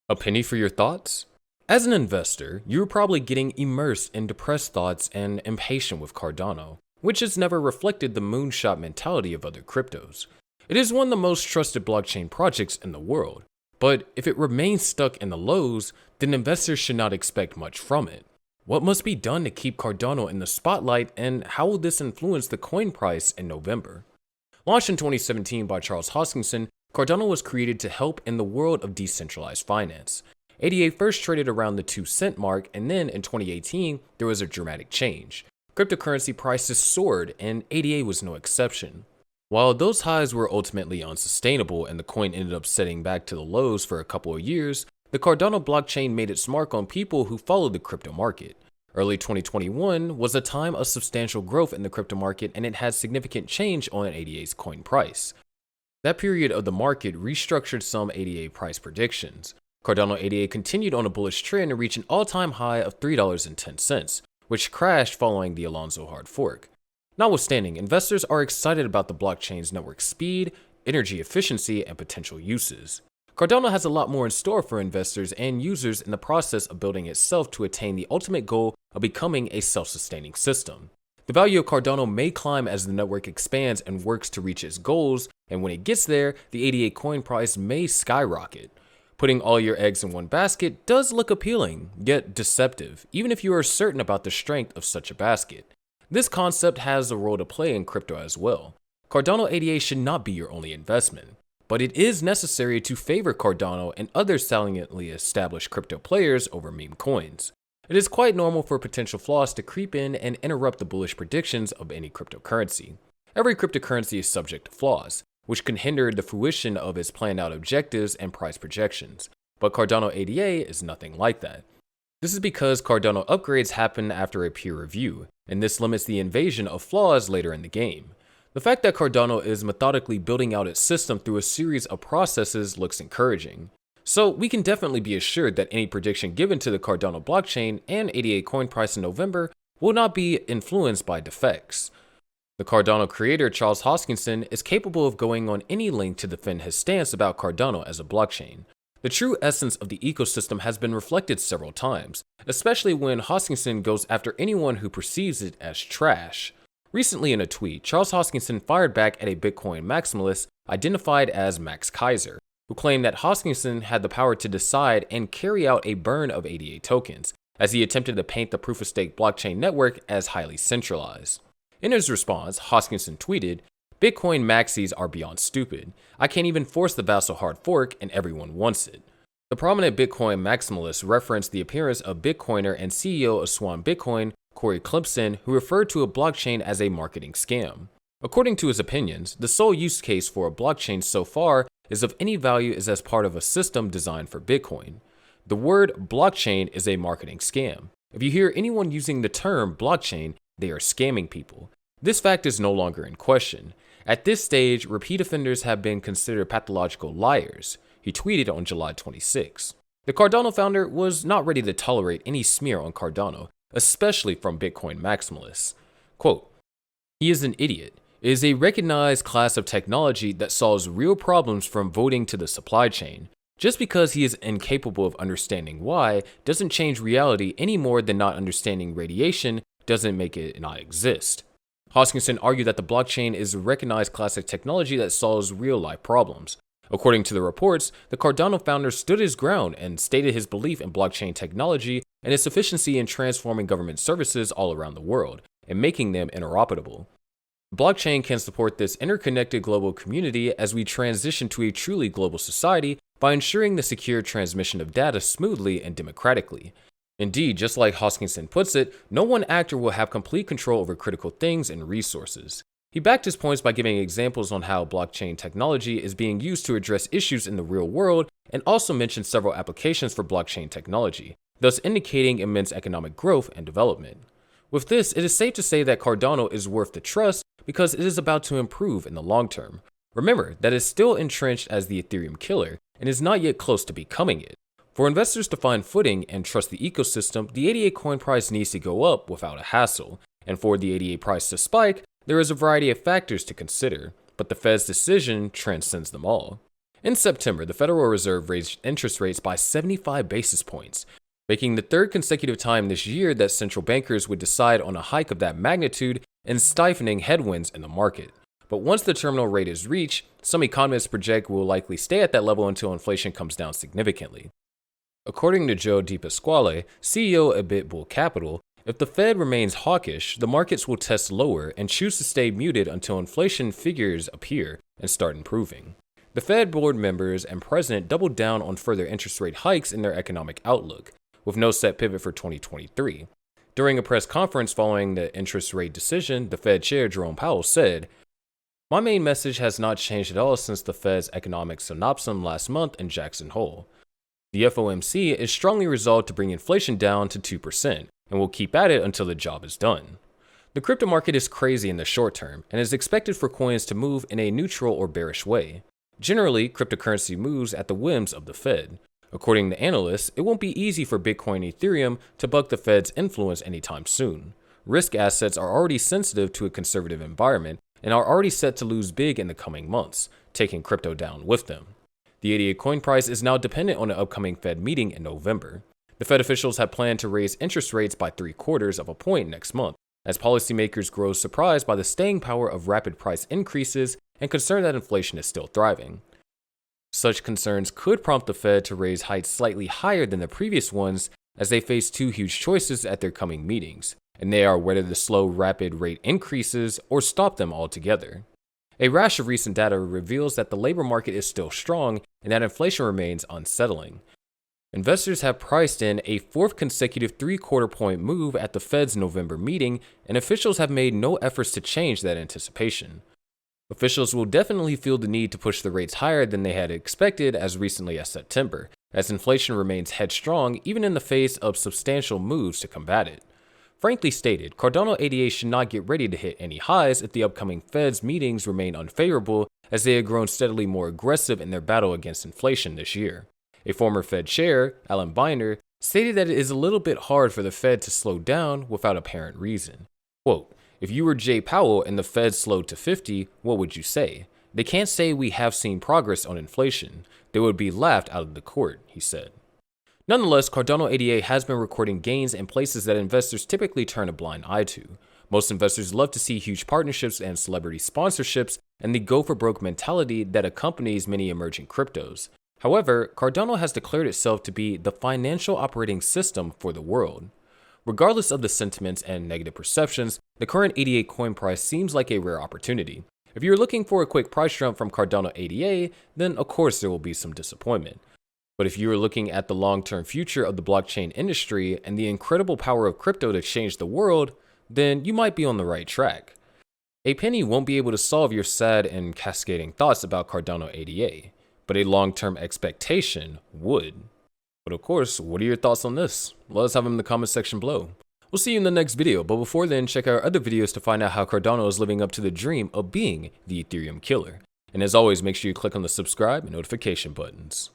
A penny for your thoughts? As an investor, you're probably getting immersed in depressed thoughts and impatient with Cardano, which has never reflected the moonshot mentality of other cryptos. It is one of the most trusted blockchain projects in the world, but if it remains stuck in the lows, then investors should not expect much from it. What must be done to keep Cardano in the spotlight, and how will this influence the coin price in November? Launched in 2017 by Charles Hoskinson, Cardano was created to help in the world of decentralized finance. ADA first traded around the 2-cent mark, and then in 2018, there was a dramatic change. Cryptocurrency prices soared, and ADA was no exception. While those highs were ultimately unsustainable and the coin ended up setting back to the lows for a couple of years, the Cardano blockchain made its mark on people who followed the crypto market. Early 2021 was a time of substantial growth in the crypto market, and it had significant change on ADA's coin price. That period of the market restructured some ADA price predictions. Cardano ADA continued on a bullish trend and reached an all-time high of $3.10, which crashed following the Alonzo hard fork. Notwithstanding, investors are excited about the blockchain's network speed, energy efficiency, and potential uses. Cardano has a lot more in store for investors and users in the process of building itself to attain the ultimate goal of becoming a self-sustaining system. The value of Cardano may climb as the network expands and works to reach its goals, and when it gets there, the ADA coin price may skyrocket. Putting all your eggs in one basket does look appealing, yet deceptive, even if you are certain about the strength of such a basket. This concept has a role to play in crypto as well. Cardano ADA should not be your only investment, but it is necessary to favor Cardano and other saliently established crypto players over meme coins. It is quite normal for potential flaws to creep in and interrupt the bullish predictions of any cryptocurrency. Every cryptocurrency is subject to flaws, which can hinder the fruition of its planned out objectives and price projections. But Cardano ADA is nothing like that. This is because Cardano upgrades happen after a peer review, and this limits the invasion of flaws later in the game. The fact that Cardano is methodically building out its system through a series of processes looks encouraging. So we can definitely be assured that any prediction given to the Cardano blockchain and ADA coin price in November will not be influenced by defects. The Cardano creator Charles Hoskinson is capable of going on any length to defend his stance about Cardano as a blockchain. The true essence of the ecosystem has been reflected several times, especially when Hoskinson goes after anyone who perceives it as trash. Recently in a tweet, Charles Hoskinson fired back at a Bitcoin maximalist identified as Max Kaiser, who claimed that Hoskinson had the power to decide and carry out a burn of ADA tokens, as he attempted to paint the proof-of-stake blockchain network as highly centralized. In his response, Hoskinson tweeted, "Bitcoin maxis are beyond stupid. I can't even force the Vassal hard fork and everyone wants it." The prominent Bitcoin maximalist referenced the appearance of Bitcoiner and CEO of Swan Bitcoin, Corey Klippson, who referred to a blockchain as a marketing scam. According to his opinions, the sole use case for a blockchain so far is of any value is as part of a system designed for Bitcoin. The word blockchain is a marketing scam. If you hear anyone using the term blockchain, they are scamming people. This fact is no longer in question. At this stage, repeat offenders have been considered pathological liars, he tweeted on July 26. The Cardano founder was not ready to tolerate any smear on Cardano, especially from Bitcoin maximalists. Quote, "He is an idiot. It is a recognized class of technology that solves real problems from voting to the supply chain. Just because he is incapable of understanding why doesn't change reality any more than not understanding radiation doesn't make it not exist." Hoskinson argued that the blockchain is a recognized class of technology that solves real-life problems. According to the reports, the Cardano founder stood his ground and stated his belief in blockchain technology and its efficiency in transforming government services all around the world and making them interoperable. Blockchain can support this interconnected global community as we transition to a truly global society by ensuring the secure transmission of data smoothly and democratically. Indeed, just like Hoskinson puts it, no one actor will have complete control over critical things and resources. He backed his points by giving examples on how blockchain technology is being used to address issues in the real world, and also mentioned several applications for blockchain technology, thus indicating immense economic growth and development. With this, it is safe to say that Cardano is worth the trust because it is about to improve in the long term. Remember that it is still entrenched as the Ethereum killer and is not yet close to becoming it. For investors to find footing and trust the ecosystem, the ADA coin price needs to go up without a hassle, and for the ADA price to spike, there is a variety of factors to consider, but the Fed's decision transcends them all. In September, the Federal Reserve raised interest rates by 75 basis points, making the third consecutive time this year that central bankers would decide on a hike of that magnitude and stifling headwinds in the market. But once the terminal rate is reached, some economists project will likely stay at that level until inflation comes down significantly. According to Joe DiPasquale, CEO of BitBull Capital, if the Fed remains hawkish, the markets will test lower and choose to stay muted until inflation figures appear and start improving. The Fed board members and president doubled down on further interest rate hikes in their economic outlook, with no set pivot for 2023. During a press conference following the interest rate decision, the Fed chair Jerome Powell said, "My main message has not changed at all since the Fed's economic synopsis last month in Jackson Hole. The FOMC is strongly resolved to bring inflation down to 2% and will keep at it until the job is done." The crypto market is crazy in the short term and is expected for coins to move in a neutral or bearish way. Generally, cryptocurrency moves at the whims of the Fed. According to analysts, it won't be easy for Bitcoin and Ethereum to buck the Fed's influence anytime soon. Risk assets are already sensitive to a conservative environment and are already set to lose big in the coming months, taking crypto down with them. The ADA coin price is now dependent on the upcoming Fed meeting in November. The Fed officials have planned to raise interest rates by 3/4 of a point next month, as policymakers grow surprised by the staying power of rapid price increases and concerned that inflation is still thriving. Such concerns could prompt the Fed to raise heights slightly higher than the previous ones as they face two huge choices at their coming meetings, and they are whether to slow rapid rate increases or stop them altogether. A rash of recent data reveals that the labor market is still strong and that inflation remains unsettling. Investors have priced in a fourth consecutive 3/4 point move at the Fed's November meeting, and officials have made no efforts to change that anticipation. Officials will definitely feel the need to push the rates higher than they had expected as recently as September, as inflation remains headstrong even in the face of substantial moves to combat it. Frankly stated, Cardano ADA should not get ready to hit any highs if the upcoming Fed's meetings remain unfavorable, as they have grown steadily more aggressive in their battle against inflation this year. A former Fed chair, Alan Binder, stated that it is a little bit hard for the Fed to slow down without apparent reason. Quote, "If you were Jay Powell and the Fed slowed to 50, what would you say? They can't say we have seen progress on inflation. They would be laughed out of the court," he said. Nonetheless, Cardano ADA has been recording gains in places that investors typically turn a blind eye to. Most investors love to see huge partnerships and celebrity sponsorships and the go-for-broke mentality that accompanies many emerging cryptos. However, Cardano has declared itself to be the financial operating system for the world. Regardless of the sentiments and negative perceptions, the current ADA coin price seems like a rare opportunity. If you're looking for a quick price jump from Cardano ADA, then of course there will be some disappointment. But if you are looking at the long-term future of the blockchain industry and the incredible power of crypto to change the world, then you might be on the right track. A penny won't be able to solve your sad and cascading thoughts about Cardano ADA, but a long-term expectation would. But of course, what are your thoughts on this? Let us have them in the comment section below. We'll see you in the next video, but before then, check out our other videos to find out how Cardano is living up to the dream of being the Ethereum killer. And as always, make sure you click on the subscribe and notification buttons.